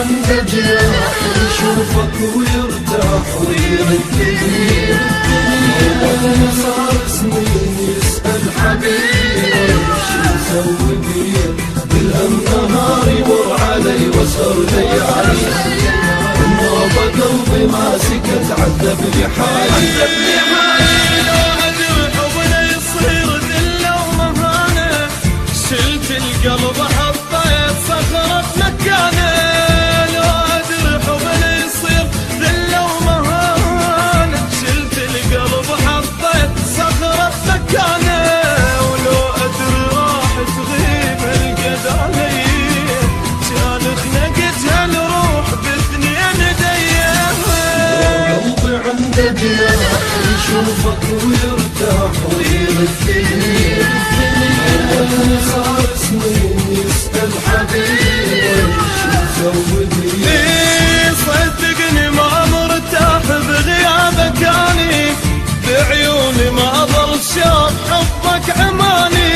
عنده جناح يشوفك ويرتاح ويردني وأنا صار سنين يسأل حبيبي وش نسوي بيه بالنهار يمر علي واسهر ليالي النوبة قلبي ما سكت عذب لي حالي لو أدري حبنا يصير ذلة ومهانة شلت القلب حطيت صخرة مكانه لو أدري حبنا يصير ذلة ومهانة شلت القلب حطيت صخرة مكانه ولو أدري راح تغيب هالقد علي كان خنقتها الروح باثنين ديام قلبي عنده جناح يشوفك ويرتاح ويردني وأنا صار سنين يسأل حبيبي وش نسوي بيه صدقني ما مرتاح بغيابك اني بعيوني ما ظل شاف حبك عماني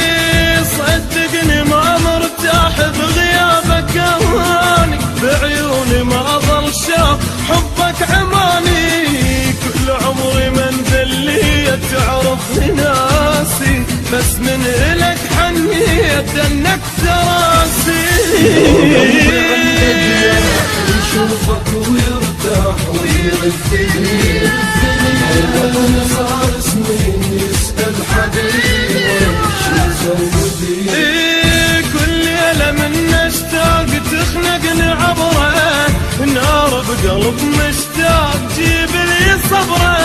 صدقني ما مرتاح بغيابك اني بعيوني ما ظل شاف حبك عماني كل عمري من ذليت تعرفني ناسي بس من إلك حنيت انك تراسي يشوفك ويرتاح ويردني وأنا صار سنين يسأل حبيبي وش نسوي بيه كل ليلة من اشتاق تخنقني عبره نار بقلب مشتاق جيب لي صبره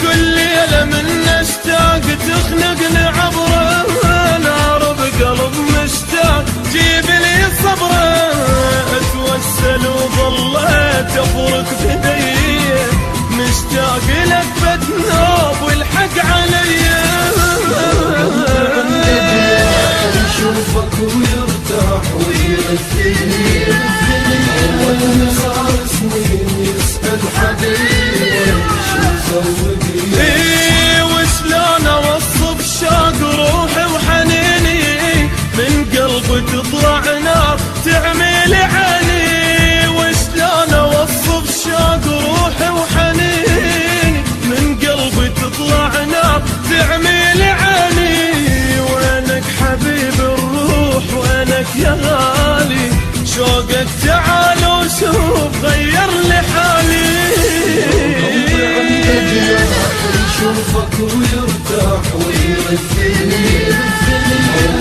كل ليلة من اشتاق تخنقني عبره نار بقلب مشتاق جيب لي صبره اتوسل وظليت افرك بدي مشتاق لك بتنوب والحق علي يشوفك ويرتاح ويردني وأنا صار سنين يسأل حبيبي وش نسوي بيه وشلون اوصف شوق روحي وحنيني من قلبي تطلع نار تعمي عيني وشلون اوصف شوق روحي وحنيني من قلبي تطلع نار تعمي عيني وينك حبيب الروح وينك يا غالي شوقك تعال وشوف غير لي حالي يشوفك ويرتاح ويردني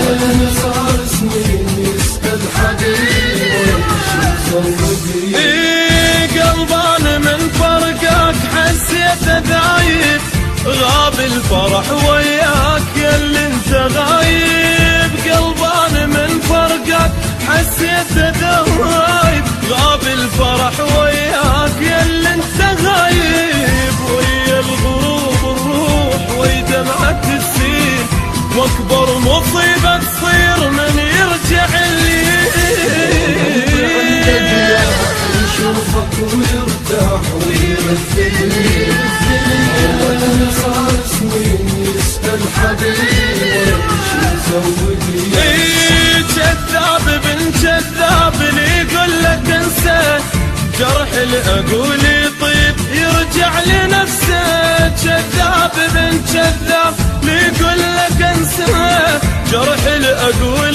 وأنا صار سنين يسأل حبيبي وش نسوي بيه قلبان من فرقك حسيت ذايب غاب الفرح وياك يا اللي انت غايب قلبان من فرقك حسيت ذايب غاب الفرح وياك يا اللي انت غايب ويا الغروب الروح ويا دمعة تسيل واكبر مصيبة تصير من يرجع لي يشوفك ويرتاح ويردني وأنا صار سنين يسأل حبيبي وش نسوي بيه كذاب بن كذاب اللي يقول لك انسى جرح اللي اقول يطيب يرجع لنفسه كذاب بن كذاب اللي يقول لك انسى جرح اللي اقول